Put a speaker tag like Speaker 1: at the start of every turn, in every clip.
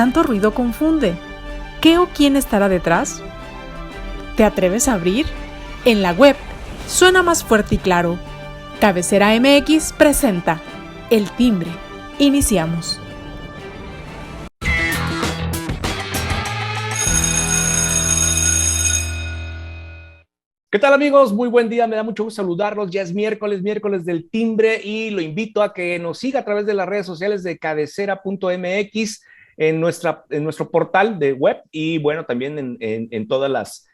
Speaker 1: tanto ruido confunde. ¿Qué o quién estará detrás? ¿Te atreves a abrir? En la web suena más fuerte y claro. Cabecera MX presenta El Timbre. Iniciamos.
Speaker 2: ¿Qué tal, amigos? Muy buen día, me da mucho gusto saludarlos. Ya es miércoles del Timbre, y lo invito a que nos siga a través de las redes sociales de cabecera.mx en nuestro portal de web, y bueno, también en todas las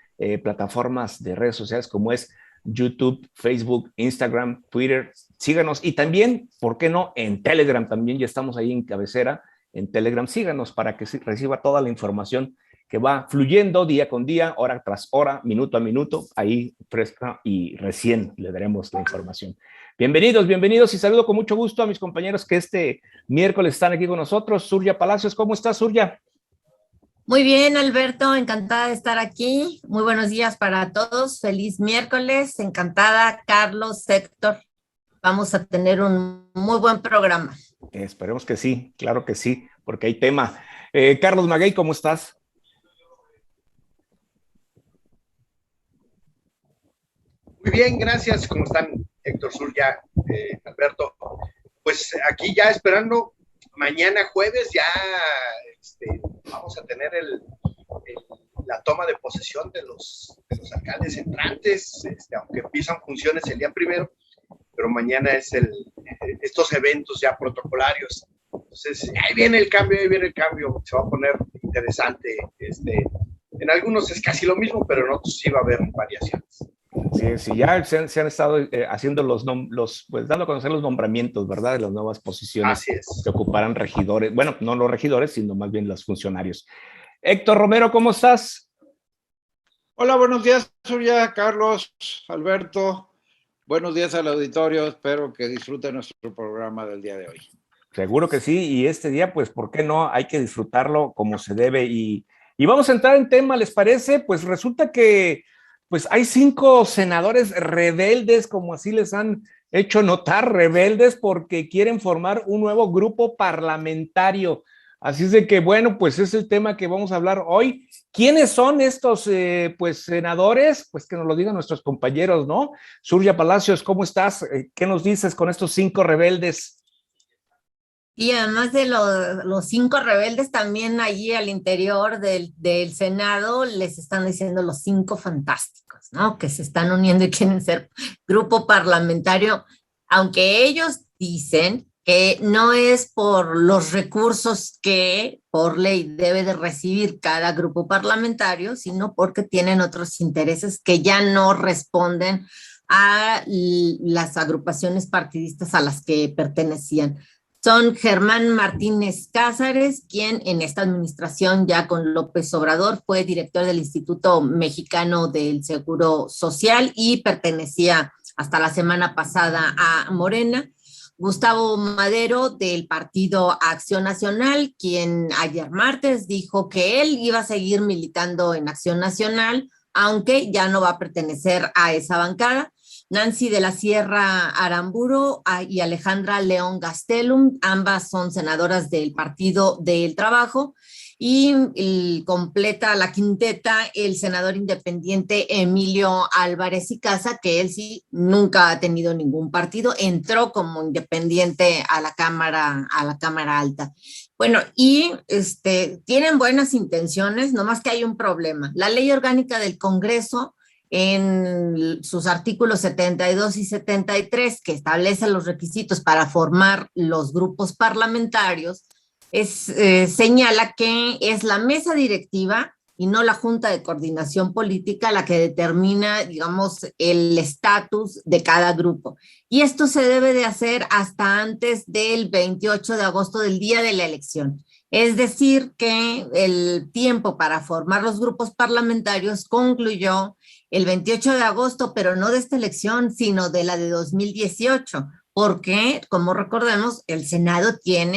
Speaker 2: plataformas de redes sociales como es YouTube, Facebook, Instagram, Twitter. Síganos, y también, ¿por qué no?, en Telegram también. Ya estamos ahí en Cabecera, en Telegram. Síganos para que reciba toda la información que va fluyendo día con día, hora tras hora, minuto a minuto, ahí fresca y recién le daremos la información. Bienvenidos, y saludo con mucho gusto a mis compañeros que este miércoles están aquí con nosotros. Surya Palacios, ¿cómo estás, Surya?
Speaker 3: Muy bien, Alberto, encantada de estar aquí. Muy buenos días para todos. Feliz miércoles, encantada. Carlos, Héctor, vamos a tener un muy buen programa.
Speaker 2: Esperemos que sí, claro que sí, porque hay tema. Carlos Maguey, ¿cómo estás?
Speaker 4: Muy bien, gracias. ¿Cómo están, Héctor, Surya, Alberto? Pues aquí ya esperando, mañana jueves ya vamos a tener la toma de posesión de los alcaldes entrantes, aunque empiezan funciones el día primero, pero mañana es estos eventos ya protocolarios. Entonces, ahí viene el cambio, se va a poner interesante. En algunos es casi lo mismo, pero en otros sí va a haber variaciones.
Speaker 2: Sí, ya se han estado haciendo pues dando a conocer los nombramientos, ¿verdad?, de las nuevas posiciones que ocuparán regidores. Bueno, no los regidores, sino más bien los funcionarios. Héctor Romero, ¿cómo estás?
Speaker 5: Hola, buenos días, Surya, Carlos, Alberto. Buenos días al auditorio. Espero que disfruten nuestro programa del día de hoy.
Speaker 2: Seguro que sí, y este día, pues, ¿por qué no? Hay que disfrutarlo como se debe. Y vamos a entrar en tema, ¿les parece? Pues resulta que pues hay 5 senadores rebeldes, como así les han hecho notar, rebeldes porque quieren formar un nuevo grupo parlamentario. Así es de que, bueno, pues es el tema que vamos a hablar hoy. ¿Quiénes son estos pues senadores? Pues que nos lo digan nuestros compañeros, ¿no? Surya Palacios, ¿cómo estás? ¿Qué nos dices con estos 5 rebeldes?
Speaker 3: Y además de los 5 rebeldes, también allí al interior del Senado les están diciendo los 5 fantásticos, ¿no? Que se están uniendo y quieren ser grupo parlamentario, aunque ellos dicen que no es por los recursos que por ley debe de recibir cada grupo parlamentario, sino porque tienen otros intereses que ya no responden a las agrupaciones partidistas a las que pertenecían. Son Germán Martínez Cázares, quien en esta administración ya con López Obrador fue director del Instituto Mexicano del Seguro Social y pertenecía hasta la semana pasada a Morena. Gustavo Madero, del Partido Acción Nacional, quien ayer martes dijo que él iba a seguir militando en Acción Nacional, aunque ya no va a pertenecer a esa bancada. Nancy de la Sierra Aramburu y Alejandra León Gastelum, ambas son senadoras del Partido del Trabajo, y completa la quinteta el senador independiente Emilio Álvarez y Casa, que él sí nunca ha tenido ningún partido, entró como independiente a la Cámara Alta. Bueno, y tienen buenas intenciones, nomás que hay un problema. La ley orgánica del Congreso, en sus artículos 72 y 73, que establecen los requisitos para formar los grupos parlamentarios, señala que es la mesa directiva y no la Junta de Coordinación Política la que determina, digamos, el estatus de cada grupo. Y esto se debe de hacer hasta antes del 28 de agosto, del día de la elección. Es decir, que el tiempo para formar los grupos parlamentarios concluyó el 28 de agosto, pero no de esta elección, sino de la de 2018, porque, como recordemos, el Senado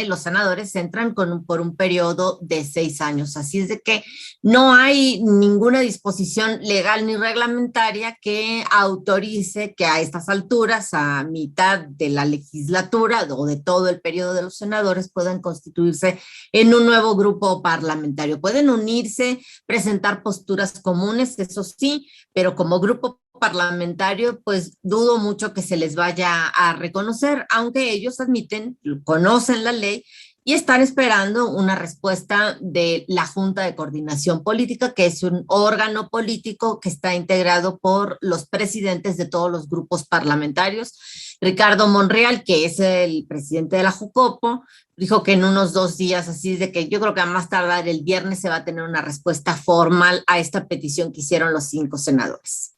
Speaker 3: los senadores entran por un periodo de 6 años, así es de que no hay ninguna disposición legal ni reglamentaria que autorice que a estas alturas, a mitad de la legislatura o de todo el periodo de los senadores, puedan constituirse en un nuevo grupo parlamentario. Pueden unirse, presentar posturas comunes, eso sí, pero como grupo parlamentario, pues dudo mucho que se les vaya a reconocer, aunque ellos admiten, conocen la ley y están esperando una respuesta de la Junta de Coordinación Política, que es un órgano político que está integrado por los presidentes de todos los grupos parlamentarios. Ricardo Monreal, que es el presidente de la Jucopo, dijo que en unos 2 días, así de que yo creo que a más tardar el viernes se va a tener una respuesta formal a esta petición que hicieron los 5 senadores.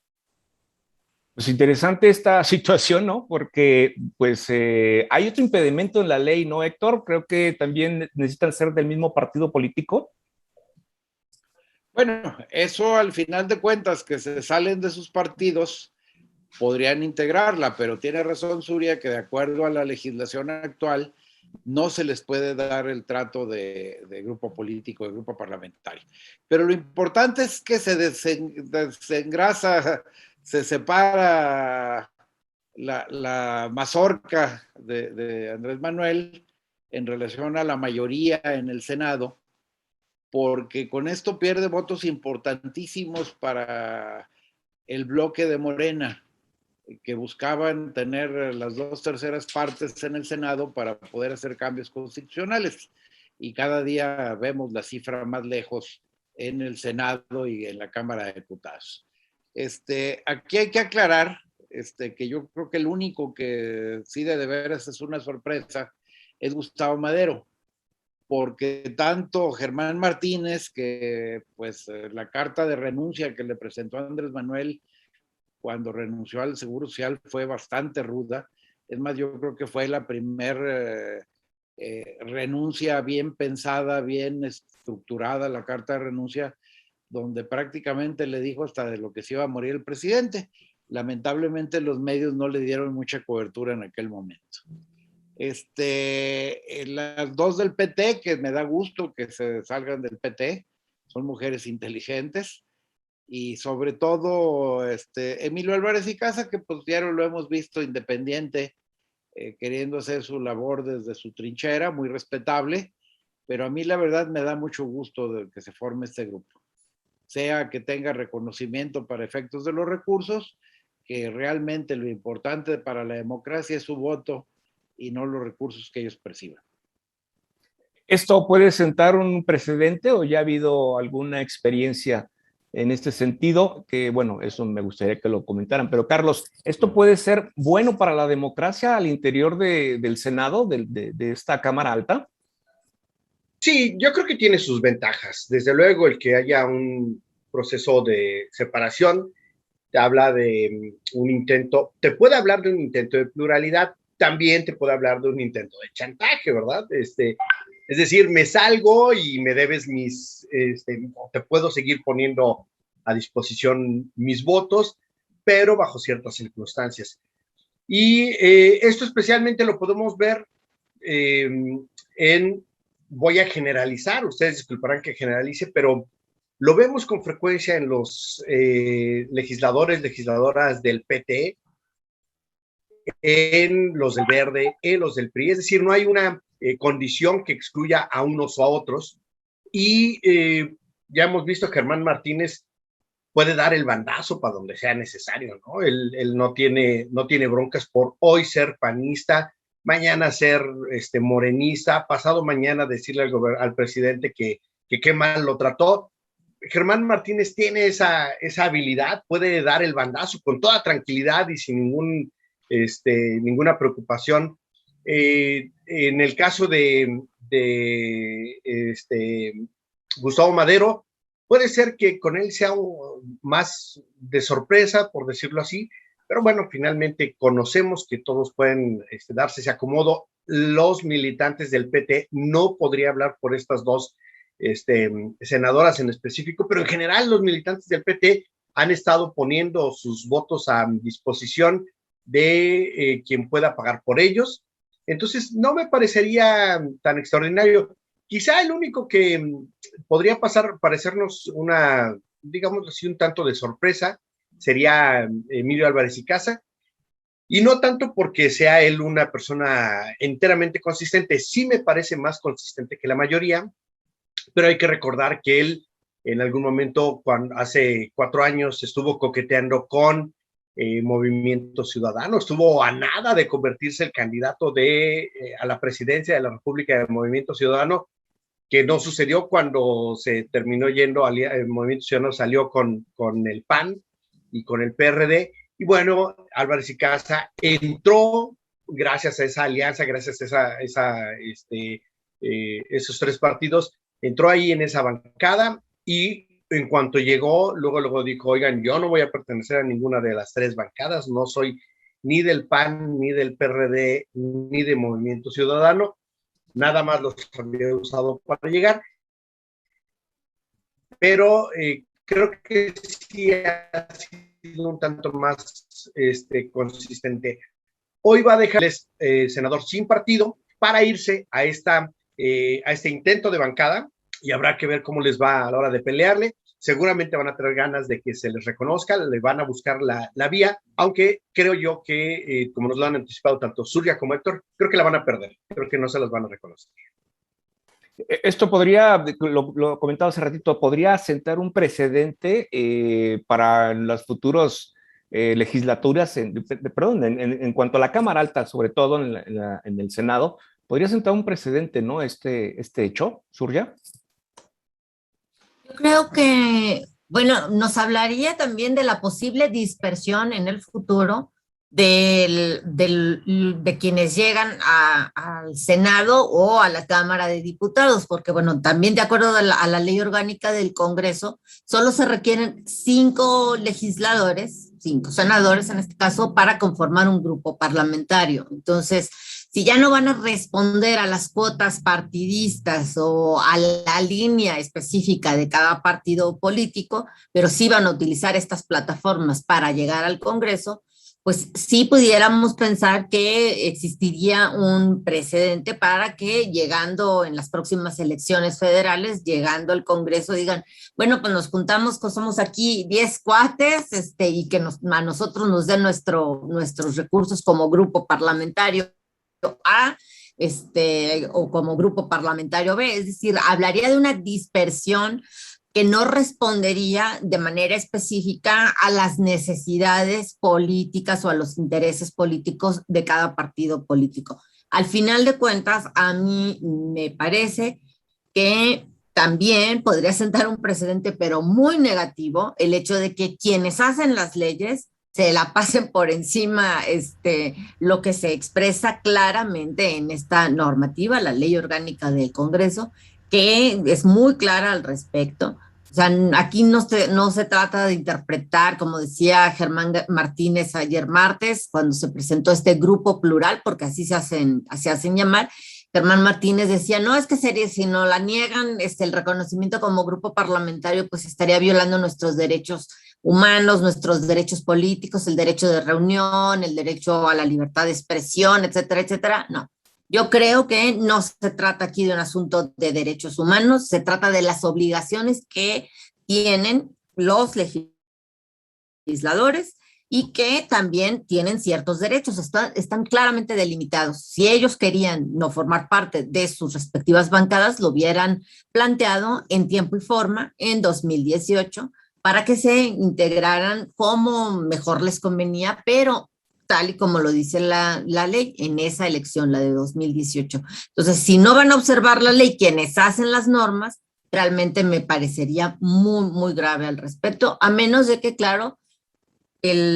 Speaker 2: Pues interesante esta situación, ¿no? Porque pues hay otro impedimento en la ley, ¿no, Héctor? Creo que también necesitan ser del mismo partido político.
Speaker 5: Bueno, eso al final de cuentas, que se salen de sus partidos, podrían integrarla, pero tiene razón Surya que de acuerdo a la legislación actual, no se les puede dar el trato de grupo político, de grupo parlamentario. Pero lo importante es que se desengrasa, se separa la mazorca de Andrés Manuel en relación a la mayoría en el Senado, porque con esto pierde votos importantísimos para el bloque de Morena, que buscaban tener las 2/3 partes en el Senado para poder hacer cambios constitucionales. Y cada día vemos la cifra más lejos en el Senado y en la Cámara de Diputados. Aquí hay que aclarar que yo creo que el único que sí de veras es una sorpresa es Gustavo Madero, porque tanto Germán Martínez, que pues la carta de renuncia que le presentó a Andrés Manuel cuando renunció al Seguro Social fue bastante ruda. Es más, yo creo que fue la primera renuncia bien pensada, bien estructurada, la carta de renuncia, donde prácticamente le dijo hasta de lo que se iba a morir el presidente. Lamentablemente los medios no le dieron mucha cobertura en aquel momento. Las 2 del PT, que me da gusto que se salgan del PT, son mujeres inteligentes, y sobre todo Emilio Álvarez y Casa, que pues ya lo hemos visto independiente, queriendo hacer su labor desde su trinchera, muy respetable, pero a mí la verdad me da mucho gusto de que se forme este grupo, sea que tenga reconocimiento para efectos de los recursos, que realmente lo importante para la democracia es su voto y no los recursos que ellos perciban.
Speaker 2: ¿Esto puede sentar un precedente o ya ha habido alguna experiencia en este sentido? Que bueno, eso me gustaría que lo comentaran. Pero Carlos, ¿esto puede ser bueno para la democracia al interior del Senado, de esta Cámara Alta?
Speaker 4: Sí, yo creo que tiene sus ventajas. Desde luego, el que haya un proceso de separación te habla de un intento, te puede hablar de un intento de pluralidad, también te puede hablar de un intento de chantaje, ¿verdad? Es decir, me salgo y me debes te puedo seguir poniendo a disposición mis votos, pero bajo ciertas circunstancias. Y esto especialmente lo podemos ver voy a generalizar, ustedes disculparán que generalice, pero lo vemos con frecuencia en los legisladores, legisladoras del PT, en los del Verde, en los del PRI, es decir, no hay una condición que excluya a unos o a otros, y ya hemos visto que Germán Martínez puede dar el bandazo para donde sea necesario, ¿no? Él no tiene broncas por hoy ser panista, mañana ser morenista, pasado mañana decirle al presidente que qué mal lo trató. Germán Martínez tiene esa habilidad, puede dar el bandazo con toda tranquilidad y sin ninguna preocupación. En el caso de Gustavo Madero, puede ser que con él sea más de sorpresa, por decirlo así, pero bueno, finalmente conocemos que todos pueden darse ese acomodo. Los militantes del PT, no podría hablar por estas 2 senadoras en específico, pero en general los militantes del PT han estado poniendo sus votos a disposición de quien pueda pagar por ellos. Entonces, no me parecería tan extraordinario. Quizá el único que podría parecernos una, digamos así, un tanto de sorpresa, sería Emilio Álvarez y Casa, y no tanto porque sea él una persona enteramente consistente, sí me parece más consistente que la mayoría, pero hay que recordar que él en algún momento, hace 4 años, estuvo coqueteando con Movimiento Ciudadano, estuvo a nada de convertirse el candidato a la presidencia de la República de Movimiento Ciudadano, que no sucedió cuando se terminó yendo, el Movimiento Ciudadano salió con el PAN y con el PRD, y bueno, Álvarez y Casa entró gracias a esa alianza, gracias a esos 3 partidos, entró ahí en esa bancada, y en cuanto llegó, luego dijo, oigan, yo no voy a pertenecer a ninguna de las 3 bancadas, no soy ni del PAN, ni del PRD, ni de Movimiento Ciudadano, nada más los había usado para llegar, pero creo que sí ha sido un tanto más consistente. Hoy va a dejarles senador sin partido para irse a este intento de bancada, y habrá que ver cómo les va a la hora de pelearle. Seguramente van a tener ganas de que se les reconozca, le van a buscar la vía, aunque creo yo que, como nos lo han anticipado tanto Surya como Héctor, creo que la van a perder, creo que no se las van a reconocer.
Speaker 2: Esto podría, lo comentaba hace ratito, podría sentar un precedente para las futuras legislaturas, en cuanto a la Cámara Alta, sobre todo en el Senado, podría sentar un precedente, ¿no? Este hecho, Surya.
Speaker 3: Yo creo que, bueno, nos hablaría también de la posible dispersión en el futuro de quienes llegan al Senado o a la Cámara de Diputados, porque bueno, también de acuerdo a la ley orgánica del Congreso, solo se requieren 5 legisladores, 5 senadores en este caso, para conformar un grupo parlamentario. Entonces, si ya no van a responder a las cuotas partidistas o a la línea específica de cada partido político, pero sí van a utilizar estas plataformas para llegar al Congreso, pues sí pudiéramos pensar que existiría un precedente para que llegando en las próximas elecciones federales, llegando al Congreso, digan, bueno, pues nos juntamos, pues somos aquí 10 cuates, y que a nosotros nos den nuestros recursos como grupo parlamentario A, o como grupo parlamentario B, es decir, hablaría de una dispersión que no respondería de manera específica a las necesidades políticas o a los intereses políticos de cada partido político. Al final de cuentas, a mí me parece que también podría sentar un precedente, pero muy negativo, el hecho de que quienes hacen las leyes se la pasen por encima lo que se expresa claramente en esta normativa, la ley orgánica del Congreso, que es muy clara al respecto. O sea, aquí no se trata de interpretar, como decía Germán Martínez ayer martes, cuando se presentó este grupo plural, porque así se hacen llamar. Germán Martínez decía, no, es que si no la niegan, el reconocimiento como grupo parlamentario, pues estaría violando nuestros derechos humanos, nuestros derechos políticos, el derecho de reunión, el derecho a la libertad de expresión, etcétera, etcétera. No, yo creo que no se trata aquí de un asunto de derechos humanos, se trata de las obligaciones que tienen los legisladores y que también tienen ciertos derechos, están claramente delimitados. Si ellos querían no formar parte de sus respectivas bancadas, lo hubieran planteado en tiempo y forma en 2018 para que se integraran como mejor les convenía, pero tal y como lo dice la ley en esa elección, la de 2018. Entonces, si no van a observar la ley quienes hacen las normas, realmente me parecería muy, muy grave al respecto, a menos de que, claro,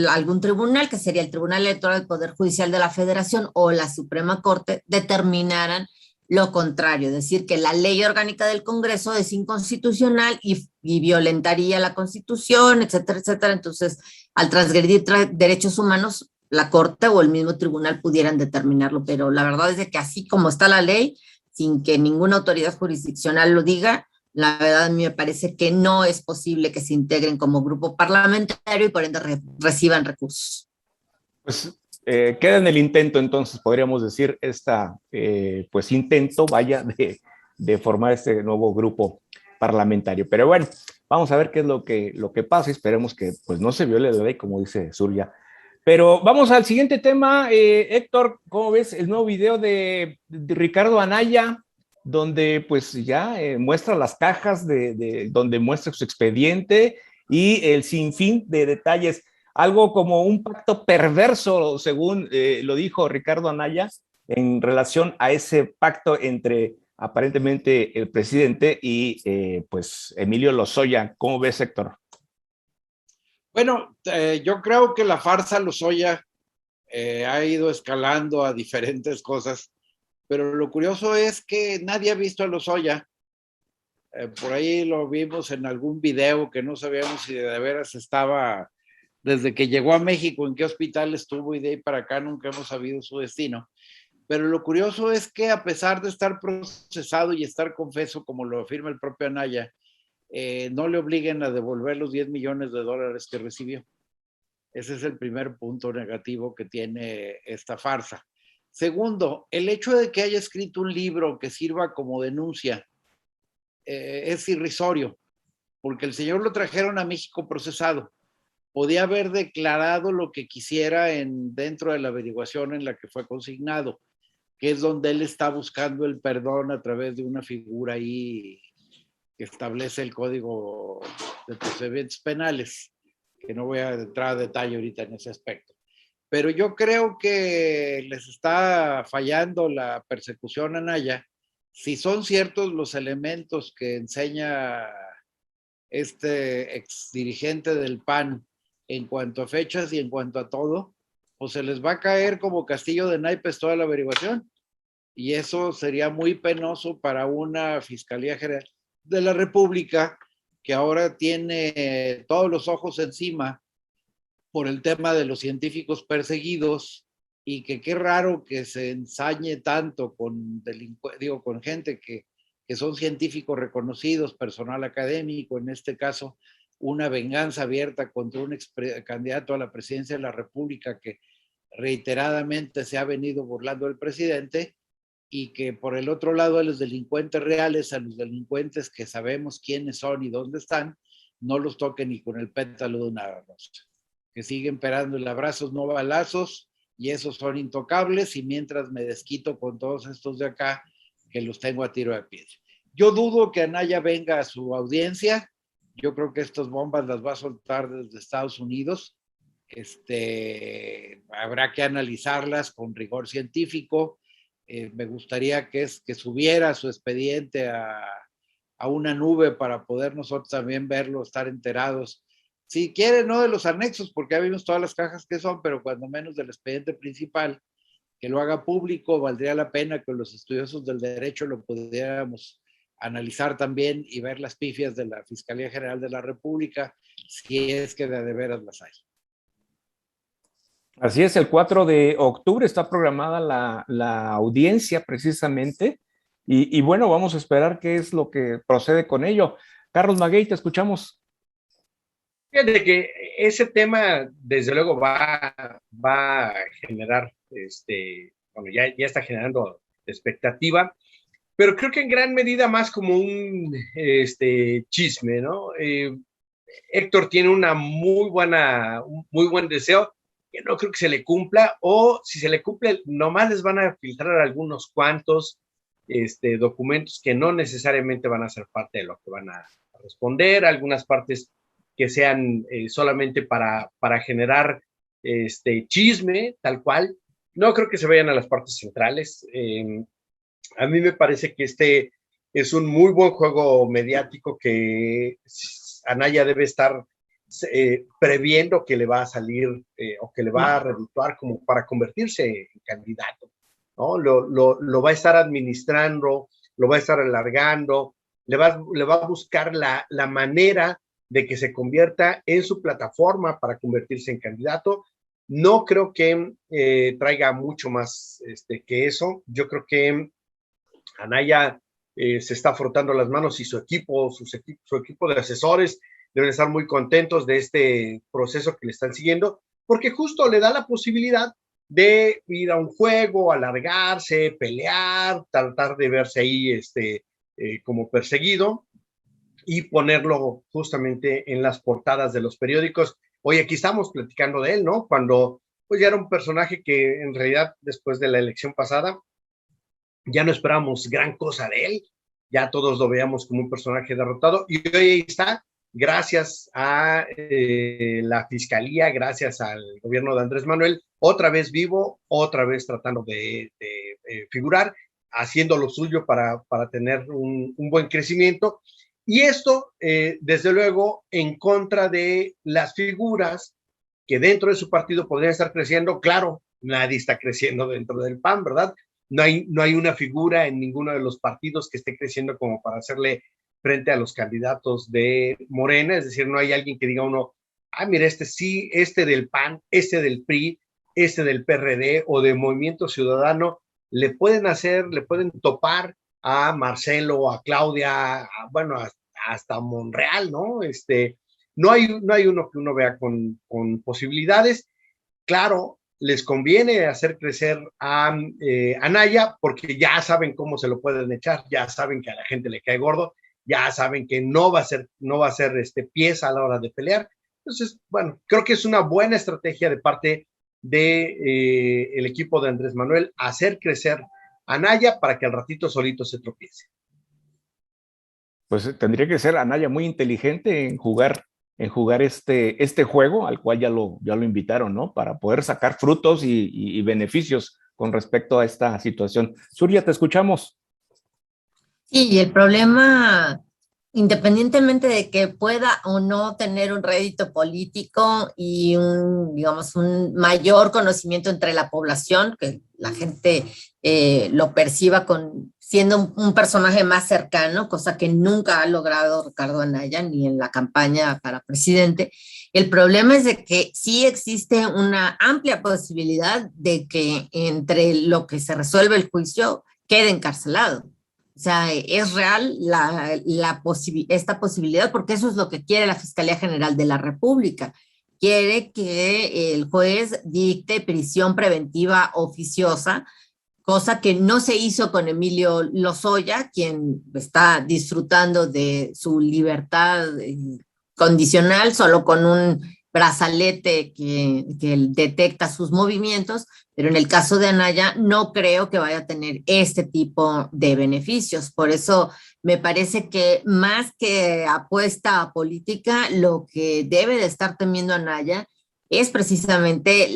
Speaker 3: algún tribunal, que sería el Tribunal Electoral del Poder Judicial de la Federación o la Suprema Corte, determinaran lo contrario, es decir, que la ley orgánica del Congreso es inconstitucional y violentaría la Constitución, etcétera, etcétera. Entonces, al transgredir derechos humanos, la Corte o el mismo tribunal pudieran determinarlo, pero la verdad es de que así como está la ley, sin que ninguna autoridad jurisdiccional lo diga, la verdad a mí me parece que no es posible que se integren como grupo parlamentario y por ende reciban recursos.
Speaker 2: Pues queda en el intento, entonces podríamos decir, pues intento, vaya, de formar este nuevo grupo parlamentario. Pero bueno, vamos a ver qué es lo que pasa. Esperemos que pues no se viole la ley, como dice Zulia. Pero vamos al siguiente tema. Héctor, ¿cómo ves el nuevo video de Ricardo Anaya, donde pues ya muestra las cajas donde muestra su expediente y el sinfín de detalles? Algo como un pacto perverso, según lo dijo Ricardo Anaya, en relación a ese pacto entre aparentemente el presidente y pues Emilio Lozoya. ¿Cómo ves, Héctor?
Speaker 5: Bueno, yo creo que la farsa Lozoya ha ido escalando a diferentes cosas, pero lo curioso es que nadie ha visto a Lozoya. Por ahí lo vimos en algún video que no sabíamos si de veras estaba, desde que llegó a México, en qué hospital estuvo, y de ahí para acá nunca hemos sabido su destino. Pero lo curioso es que a pesar de estar procesado y estar confeso, como lo afirma el propio Anaya, no le obliguen a devolver los 10 millones de dólares que recibió. Ese es el primer punto negativo que tiene esta farsa. Segundo, el hecho de que haya escrito un libro que sirva como denuncia es irrisorio, porque el señor lo trajeron a México procesado. Podía haber declarado lo que quisiera dentro de la averiguación en la que fue consignado, que es donde él está buscando el perdón a través de una figura ahí que establece el Código de Procedimientos Penales, que no voy a entrar a detalle ahorita en ese aspecto. Pero yo creo que les está fallando la persecución a Anaya. Si son ciertos los elementos que enseña este ex dirigente del PAN en cuanto a fechas y en cuanto a todo, pues se les va a caer como castillo de naipes toda la averiguación. Y eso sería muy penoso para una Fiscalía General de la República que ahora tiene todos los ojos encima por el tema de los científicos perseguidos, y que qué raro que se ensañe tanto con gente que son científicos reconocidos, personal académico, en este caso una venganza abierta contra un candidato a la presidencia de la República que reiteradamente se ha venido burlando del presidente, y que por el otro lado a los delincuentes reales, a los delincuentes que sabemos quiénes son y dónde están, no los toquen ni con el pétalo de una rosa. Que siguen esperando el abrazos, no balazos, y esos son intocables, y mientras me desquito con todos estos de acá, que los tengo a tiro de piedra. Yo dudo que Anaya venga a su audiencia. Yo creo que estas bombas las va a soltar desde Estados Unidos. Habrá que analizarlas con rigor científico. Me gustaría que subiera su expediente a una nube para poder nosotros también verlo, estar enterados. Si quiere, no de los anexos, porque ya vimos todas las cajas que son, pero cuando menos del expediente principal, que lo haga público. Valdría la pena que los estudiosos del derecho lo pudiéramos analizar también y ver las pifias de la Fiscalía General de la República, si es que de veras las hay.
Speaker 2: Así es, el 4 de octubre está programada la audiencia precisamente, y bueno, vamos a esperar qué es lo que procede con ello. Carlos Maguey, te escuchamos.
Speaker 4: Fíjate que ese tema, desde luego, va a generar, bueno, ya está generando expectativa, pero creo que en gran medida más como un chisme, ¿no? Héctor tiene un muy buen deseo, que no creo que se le cumpla, o si se le cumple, nomás les van a filtrar algunos cuantos documentos que no necesariamente van a ser parte de lo que van a responder, algunas partes que sean solamente para generar chisme, tal cual. No creo que se vayan a las partes centrales. A mí me parece que este es un muy buen juego mediático que Anaya debe estar previendo que le va a salir o que le va a redituar como para convertirse en candidato, ¿no? Lo va a estar administrando, lo va a estar alargando, le va a buscar la manera de que se convierta en su plataforma para convertirse en candidato. No creo que traiga mucho más que eso. Yo creo que Anaya se está frotando las manos, y su equipo de asesores deben estar muy contentos de este proceso que le están siguiendo, porque justo le da la posibilidad de ir a un juego, alargarse, pelear, tratar de verse ahí como perseguido y ponerlo justamente en las portadas de los periódicos. Hoy aquí estamos platicando de él, ¿no? Cuando pues ya era un personaje que en realidad después de la elección pasada ya no esperábamos gran cosa de él, ya todos lo veíamos como un personaje derrotado y hoy ahí está, gracias a la fiscalía, gracias al gobierno de Andrés Manuel, otra vez vivo, otra vez tratando de figurar, haciendo lo suyo para tener un buen crecimiento. Y esto, desde luego, en contra de las figuras que dentro de su partido podrían estar creciendo. Claro, nadie está creciendo dentro del PAN, ¿verdad? No hay una figura en ninguno de los partidos que esté creciendo como para hacerle frente a los candidatos de Morena, es decir, no hay alguien que diga uno, mira, sí, del PAN, del PRI, del PRD o de Movimiento Ciudadano, le pueden topar a Marcelo, a Claudia, bueno, hasta Monreal, ¿no? No hay uno que uno vea con posibilidades. Claro, les conviene hacer crecer a Anaya porque ya saben cómo se lo pueden echar, ya saben que a la gente le cae gordo, ya saben que no va a ser pieza a la hora de pelear. Entonces, bueno, creo que es una buena estrategia de parte de el equipo de Andrés Manuel hacer crecer a Anaya para que al ratito solito se tropiece.
Speaker 2: Pues tendría que ser Anaya muy inteligente en jugar este juego al cual ya lo invitaron, ¿no? Para poder sacar frutos y beneficios con respecto a esta situación. Surya, te escuchamos.
Speaker 3: Sí, y el problema, independientemente de que pueda o no tener un rédito político y digamos, un mayor conocimiento entre la población, que la gente lo perciba siendo un personaje más cercano, cosa que nunca ha logrado Ricardo Anaya ni en la campaña para presidente. El problema es de que sí existe una amplia posibilidad de que entre lo que se resuelve el juicio quede encarcelado. O sea, es real esta posibilidad porque eso es lo que quiere la Fiscalía General de la República. Quiere que el juez dicte prisión preventiva oficiosa, cosa que no se hizo con Emilio Lozoya, quien está disfrutando de su libertad condicional solo con un brazalete que detecta sus movimientos, pero en el caso de Anaya no creo que vaya a tener este tipo de beneficios. Por eso me parece que más que apuesta a política, lo que debe de estar temiendo Anaya es precisamente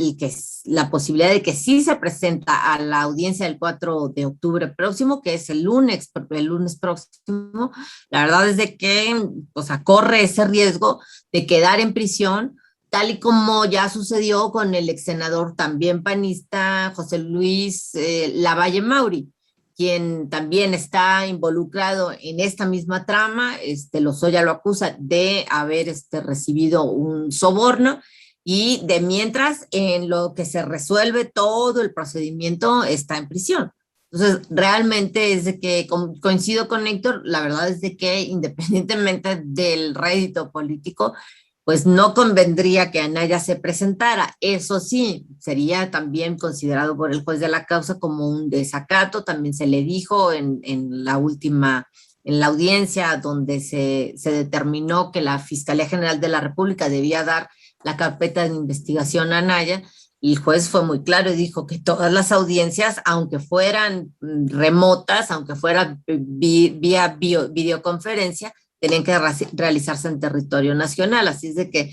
Speaker 3: la posibilidad de que sí se presenta a la audiencia del 4 de octubre próximo, que es el lunes próximo. La verdad es de que corre ese riesgo de quedar en prisión, tal y como ya sucedió con el ex senador también panista José Luis Lavalle Mauri, quien también está involucrado en esta misma trama. Lozoya lo acusa de haber recibido un soborno y de mientras, en lo que se resuelve todo el procedimiento, está en prisión. Entonces, realmente es de que coincido con Héctor, la verdad es de que independientemente del rédito político, pues no convendría que Anaya se presentara. Eso sí, sería también considerado por el juez de la causa como un desacato. También se le dijo en la audiencia donde se determinó que la Fiscalía General de la República debía dar la carpeta de investigación a Anaya, y el juez fue muy claro y dijo que todas las audiencias, aunque fueran remotas, aunque fueran vía videoconferencia, tenían que realizarse en territorio nacional. Así es de que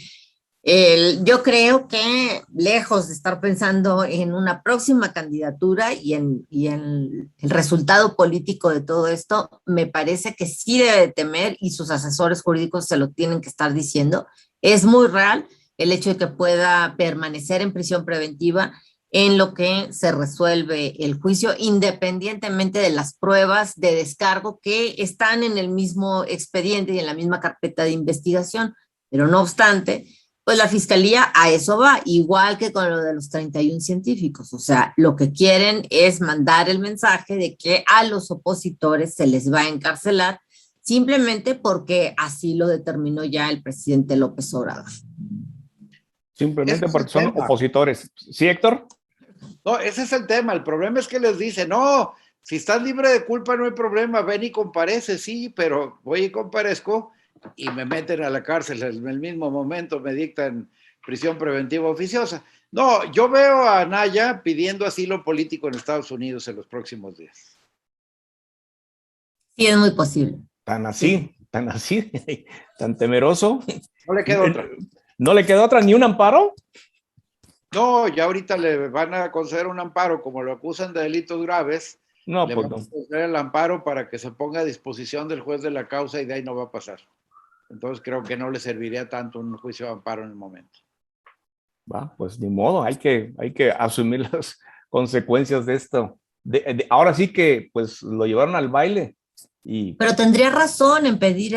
Speaker 3: yo creo que lejos de estar pensando en una próxima candidatura y en el resultado político de todo esto, me parece que sí debe de temer, y sus asesores jurídicos se lo tienen que estar diciendo. Es muy real el hecho de que pueda permanecer en prisión preventiva en lo que se resuelve el juicio, independientemente de las pruebas de descargo que están en el mismo expediente y en la misma carpeta de investigación. Pero no obstante, pues la Fiscalía a eso va, igual que con lo de los 31 científicos. O sea, lo que quieren es mandar el mensaje de que a los opositores se les va a encarcelar simplemente porque así lo determinó ya el presidente López Obrador.
Speaker 2: Simplemente porque son opositores. ¿Sí, Héctor?
Speaker 5: No, ese es el tema. El problema es que les dice, no, si estás libre de culpa no hay problema, ven y comparece, sí, pero voy y comparezco y me meten a la cárcel en el mismo momento, me dictan prisión preventiva oficiosa. No, yo veo a Anaya pidiendo asilo político en Estados Unidos en los próximos días.
Speaker 3: Sí, es muy posible.
Speaker 2: Tan así, tan temeroso.
Speaker 5: No le queda otra.
Speaker 2: ¿No le queda otra ni un amparo?
Speaker 5: No, ya ahorita le van a conceder un amparo, como lo acusan de delitos graves.
Speaker 2: No,
Speaker 5: le
Speaker 2: pues
Speaker 5: van
Speaker 2: no.
Speaker 5: a conceder el amparo para que se ponga a disposición del juez de la causa y de ahí no va a pasar. Entonces creo que no le serviría tanto un juicio de amparo en el momento.
Speaker 2: Va, pues ni modo, hay que asumir las consecuencias de esto. Ahora sí que pues lo llevaron al baile.
Speaker 3: Pero tendría razón en pedir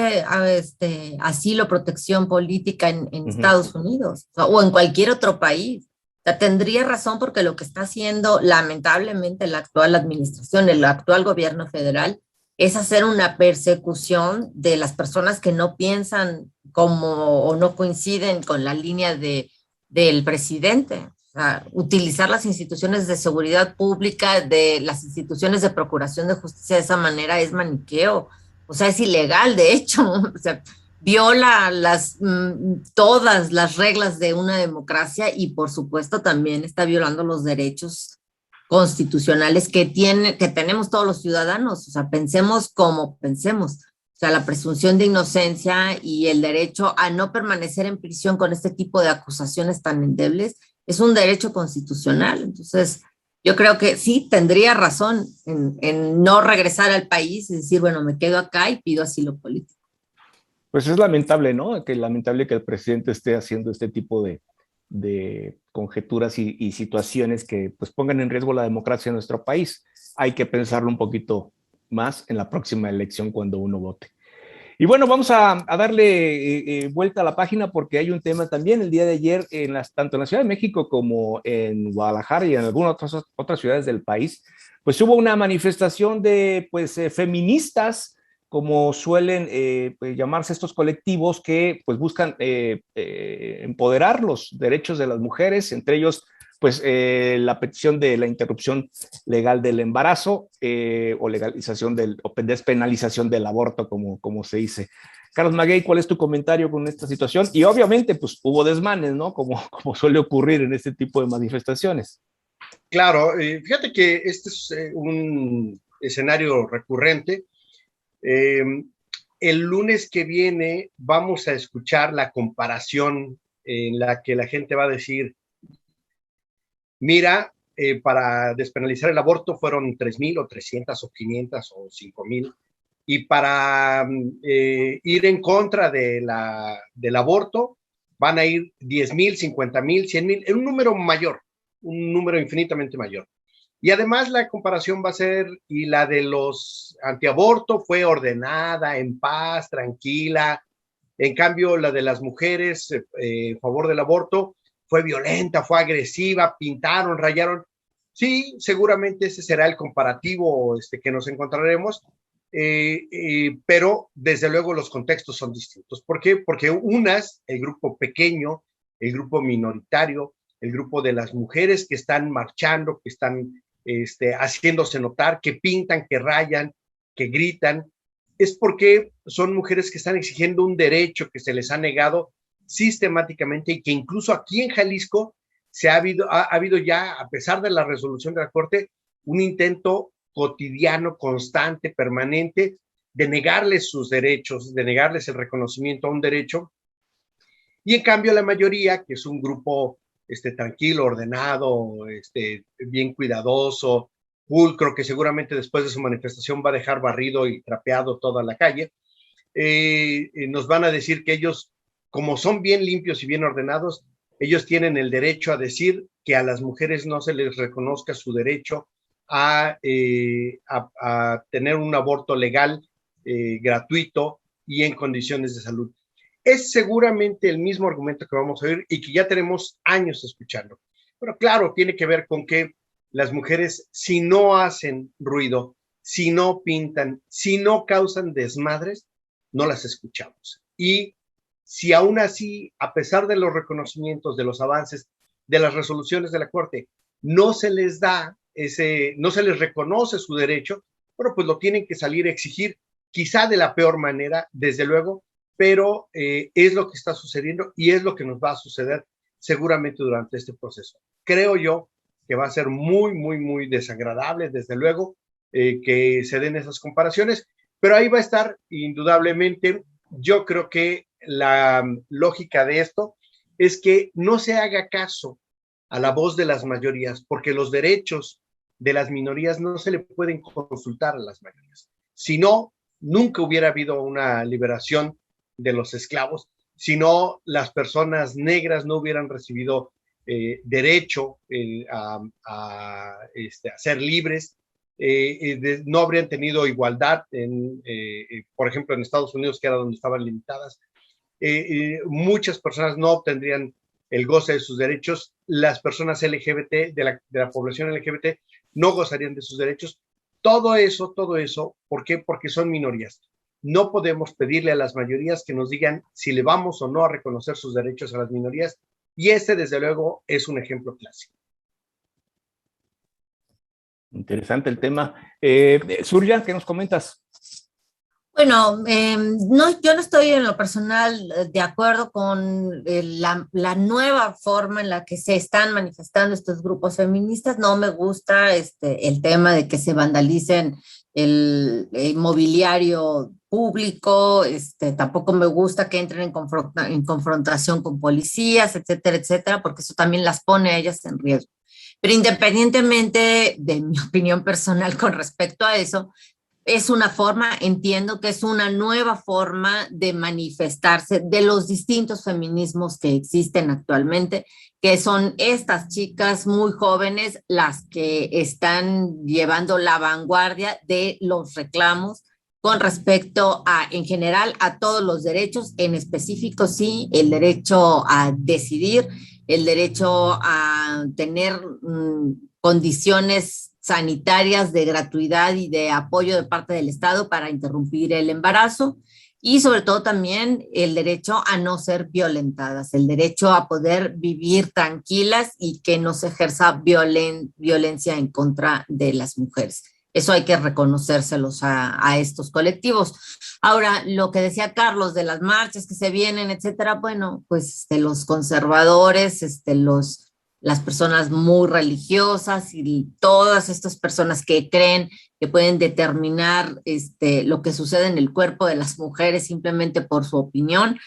Speaker 3: asilo, protección política en Estados Unidos o en cualquier otro país. O sea, tendría razón porque lo que está haciendo lamentablemente la actual administración, el actual gobierno federal, es hacer una persecución de las personas que no piensan como o no coinciden con la línea del presidente. O sea, utilizar las instituciones de seguridad pública, de las instituciones de procuración de justicia de esa manera es maniqueo. O sea, es ilegal, de hecho. O sea, viola todas las reglas de una democracia y, por supuesto, también está violando los derechos constitucionales que tenemos todos los ciudadanos. O sea, pensemos como pensemos. O sea, la presunción de inocencia y el derecho a no permanecer en prisión con este tipo de acusaciones tan endebles es un derecho constitucional. Entonces, yo creo que sí tendría razón en no regresar al país y decir, bueno, me quedo acá y pido asilo político.
Speaker 2: Pues es lamentable, ¿no? Lamentable que el presidente esté haciendo este tipo de conjeturas y situaciones que pues pongan en riesgo la democracia en nuestro país. Hay que pensarlo un poquito más en la próxima elección cuando uno vote. Y bueno, vamos a darle vuelta a la página porque hay un tema también el día de ayer, tanto en la Ciudad de México como en Guadalajara y en algunas otras ciudades del país, pues hubo una manifestación de pues, feministas, como suelen pues, llamarse estos colectivos que pues, buscan empoderar los derechos de las mujeres, entre ellos pues la petición de la interrupción legal del embarazo o legalización o despenalización del aborto, como se dice. Carlos Maguey, ¿cuál es tu comentario con esta situación? Y obviamente, pues hubo desmanes, ¿no? Como suele ocurrir en este tipo de manifestaciones.
Speaker 4: Claro, fíjate que este es un escenario recurrente. El lunes que viene vamos a escuchar la comparación en la que la gente va a decir, mira, para despenalizar el aborto fueron 3,000 o 300 o 500 o 5,000, y para ir en contra del aborto van a ir 10,000, 50,000, 100,000, un número mayor, un número infinitamente mayor. Y además la comparación va a ser, y la de los antiaborto fue ordenada, en paz, tranquila. En cambio, la de las mujeres en favor del aborto fue violenta, fue agresiva, pintaron, rayaron. Sí, seguramente ese será el comparativo que nos encontraremos, pero desde luego los contextos son distintos. ¿Por qué? Porque unas, el grupo pequeño, el grupo minoritario, el grupo de las mujeres que están marchando, que están haciéndose notar, que pintan, que rayan, que gritan, es porque son mujeres que están exigiendo un derecho que se les ha negado sistemáticamente y que incluso aquí en Jalisco ha habido ya, a pesar de la resolución de la Corte, un intento cotidiano, constante, permanente, de negarles sus derechos, de negarles el reconocimiento a un derecho. Y en cambio la mayoría, que es un grupo tranquilo, ordenado, bien cuidadoso, pulcro, que seguramente después de su manifestación va a dejar barrido y trapeado toda la calle, nos van a decir que ellos, como son bien limpios y bien ordenados, ellos tienen el derecho a decir que a las mujeres no se les reconozca su derecho a tener un aborto legal, gratuito y en condiciones de salud. Es seguramente el mismo argumento que vamos a oír y que ya tenemos años escuchando. Pero claro, tiene que ver con que las mujeres, si no hacen ruido, si no pintan, si no causan desmadres, no las escuchamos. Y si aún así, a pesar de los reconocimientos, de los avances, de las resoluciones de la Corte, no se les da no se les reconoce su derecho, bueno, pues lo tienen que salir a exigir, quizá de la peor manera, desde luego, pero es lo que está sucediendo y es lo que nos va a suceder seguramente durante este proceso. Creo yo que va a ser muy, muy, muy desagradable, desde luego, que se den esas comparaciones, pero ahí va a estar indudablemente. Yo creo que la lógica de esto es que no se haga caso a la voz de las mayorías, porque los derechos de las minorías no se le pueden consultar a las mayorías. Si no, nunca hubiera habido una liberación de los esclavos, si no, las personas negras no hubieran recibido derecho a ser libres, no habrían tenido igualdad, por ejemplo, en Estados Unidos, que era donde estaban limitadas. Muchas personas no obtendrían el goce de sus derechos. Las personas LGBT, de la población LGBT, no gozarían de sus derechos. Todo eso, ¿por qué? Porque son minorías. No podemos pedirle a las mayorías que nos digan si le vamos o no a reconocer sus derechos a las minorías, y desde luego, es un ejemplo clásico.
Speaker 2: Interesante el tema. Surya, ¿qué nos comentas?
Speaker 3: Bueno, no, yo no estoy en lo personal de acuerdo con la nueva forma en la que se están manifestando estos grupos feministas. No me gusta el tema de que se vandalicen el mobiliario público, tampoco me gusta que entren en confrontación con policías, etcétera, etcétera, porque eso también las pone a ellas en riesgo. Pero independientemente de mi opinión personal con respecto a eso, es una forma, entiendo que es una nueva forma de manifestarse de los distintos feminismos que existen actualmente, que son estas chicas muy jóvenes las que están llevando la vanguardia de los reclamos con respecto a, en general, a todos los derechos, en específico, sí, el derecho a decidir, el derecho a tener condiciones sanitarias de gratuidad y de apoyo de parte del Estado para interrumpir el embarazo, y sobre todo también el derecho a no ser violentadas, el derecho a poder vivir tranquilas y que no se ejerza violencia en contra de las mujeres. Eso hay que reconocérselos a estos colectivos. Ahora, lo que decía Carlos de las marchas que se vienen, etcétera, bueno, pues los conservadores, las personas muy religiosas y todas estas personas que creen que pueden determinar lo que sucede en el cuerpo de las mujeres simplemente por su opinión,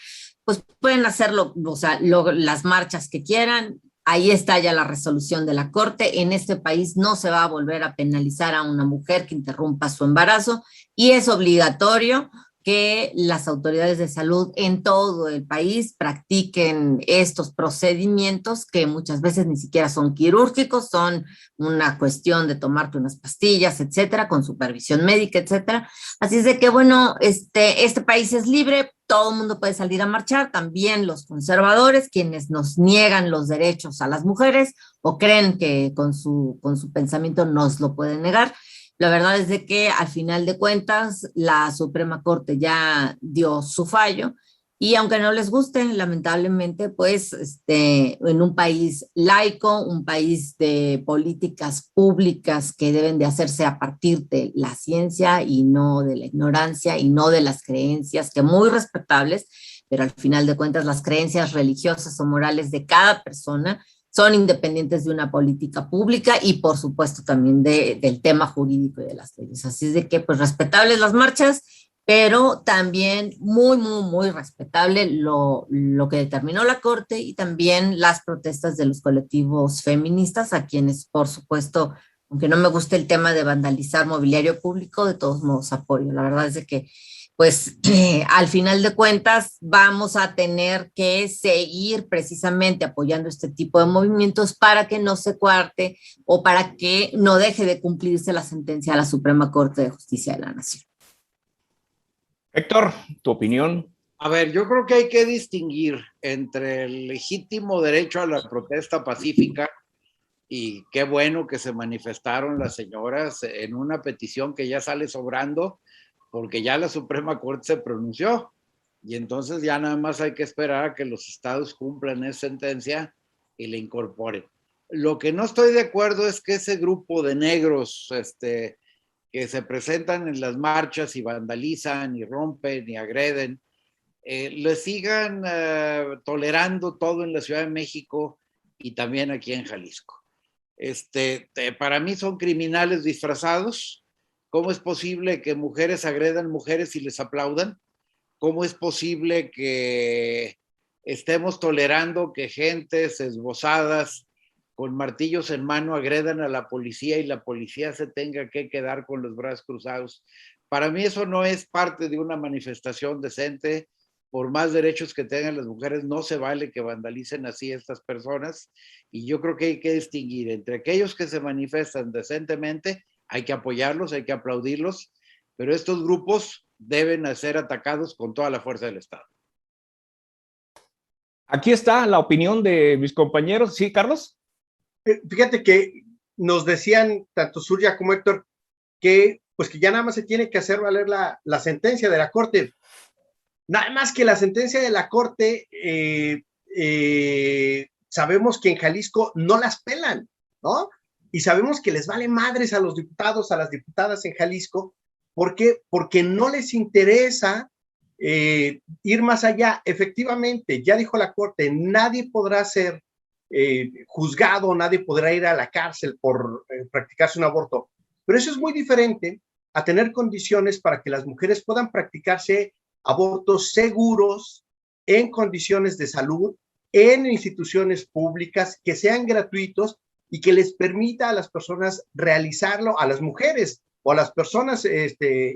Speaker 3: pues pueden hacerlo, o sea, las marchas que quieran. Ahí está ya la resolución de la Corte. En este país no se va a volver a penalizar a una mujer que interrumpa su embarazo, y es obligatorio que las autoridades de salud en todo el país practiquen estos procedimientos que muchas veces ni siquiera son quirúrgicos, son una cuestión de tomarte unas pastillas, etcétera, con supervisión médica, etcétera. Así es de que, bueno, este país es libre, todo el mundo puede salir a marchar, también los conservadores, quienes nos niegan los derechos a las mujeres o creen que con su pensamiento nos lo pueden negar. La verdad es de que al final de cuentas la Suprema Corte ya dio su fallo, y aunque no les guste, lamentablemente, pues en un país laico, un país de políticas públicas que deben de hacerse a partir de la ciencia y no de la ignorancia y no de las creencias, que muy respetables, pero al final de cuentas las creencias religiosas o morales de cada persona son independientes de una política pública y por supuesto también del tema jurídico y de las leyes. Así es de que pues respetables las marchas, pero también muy, muy, muy respetable lo que determinó la Corte, y también las protestas de los colectivos feministas, a quienes por supuesto, aunque no me guste el tema de vandalizar mobiliario público, de todos modos apoyo. La verdad es de que pues al final de cuentas vamos a tener que seguir precisamente apoyando este tipo de movimientos para que no se cuarte o para que no deje de cumplirse la sentencia de la Suprema Corte de Justicia de la Nación.
Speaker 2: Héctor, ¿tu opinión?
Speaker 5: A ver, yo creo que hay que distinguir entre el legítimo derecho a la protesta pacífica, y qué bueno que se manifestaron las señoras en una petición que ya sale sobrando, porque ya la Suprema Corte se pronunció, y entonces ya nada más hay que esperar a que los estados cumplan esa sentencia y la incorporen. Lo que no estoy de acuerdo es que ese grupo de negros que se presentan en las marchas y vandalizan y rompen y agreden, le sigan tolerando todo en la Ciudad de México y también aquí en Jalisco. Para mí son criminales disfrazados. ¿Cómo es posible que mujeres agredan mujeres y les aplaudan? ¿Cómo es posible que estemos tolerando que gentes esbozadas con martillos en mano agredan a la policía y la policía se tenga que quedar con los brazos cruzados? Para mí eso no es parte de una manifestación decente. Por más derechos que tengan las mujeres, no se vale que vandalicen así a estas personas. Y yo creo que hay que distinguir entre aquellos que se manifiestan decentemente, hay que apoyarlos, hay que aplaudirlos, pero estos grupos deben ser atacados con toda la fuerza del Estado.
Speaker 2: Aquí está la opinión de mis compañeros. ¿Sí, Carlos?
Speaker 4: Fíjate que nos decían tanto Surya como Héctor que pues que ya nada más se tiene que hacer valer la sentencia de la Corte. Nada más que la sentencia de la Corte, sabemos que en Jalisco no las pelan, ¿no? Y sabemos que les vale madres a los diputados, a las diputadas en Jalisco. ¿Por qué? Porque no les interesa ir más allá. Efectivamente, ya dijo la Corte, nadie podrá ser juzgado, nadie podrá ir a la cárcel por practicarse un aborto. Pero eso es muy diferente a tener condiciones para que las mujeres puedan practicarse abortos seguros, en condiciones de salud, en instituciones públicas, que sean gratuitos y que les permita a las personas realizarlo, a las mujeres o a las personas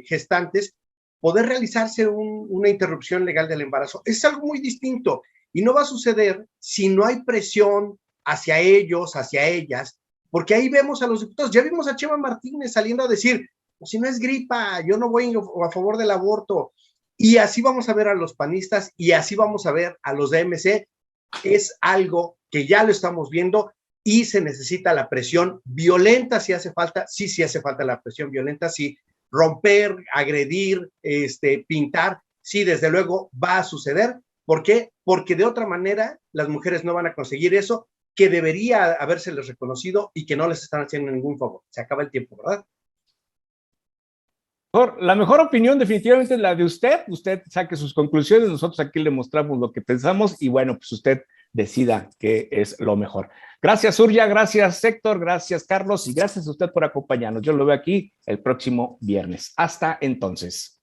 Speaker 4: gestantes, poder realizarse una interrupción legal del embarazo. Es algo muy distinto y no va a suceder si no hay presión hacia ellos, hacia ellas, porque ahí vemos a los diputados. Ya vimos a Chema Martínez saliendo a decir, si no es gripa, yo no voy a favor del aborto. Y así vamos a ver a los panistas y así vamos a ver a los de MC. Es algo que ya lo estamos viendo y se necesita la presión violenta si hace falta. Sí, sí hace falta la presión violenta, sí. Romper, agredir, pintar, sí, desde luego va a suceder. ¿Por qué? Porque de otra manera las mujeres no van a conseguir eso que debería habérseles reconocido y que no les están haciendo ningún favor. Se acaba el tiempo, ¿verdad?
Speaker 2: La mejor opinión definitivamente es la de usted. Usted saque sus conclusiones, nosotros aquí le mostramos lo que pensamos y bueno, pues usted decida qué es lo mejor. Gracias, Surya, gracias, Héctor, gracias, Carlos, y gracias a usted por acompañarnos. Yo lo veo aquí el próximo viernes. Hasta entonces.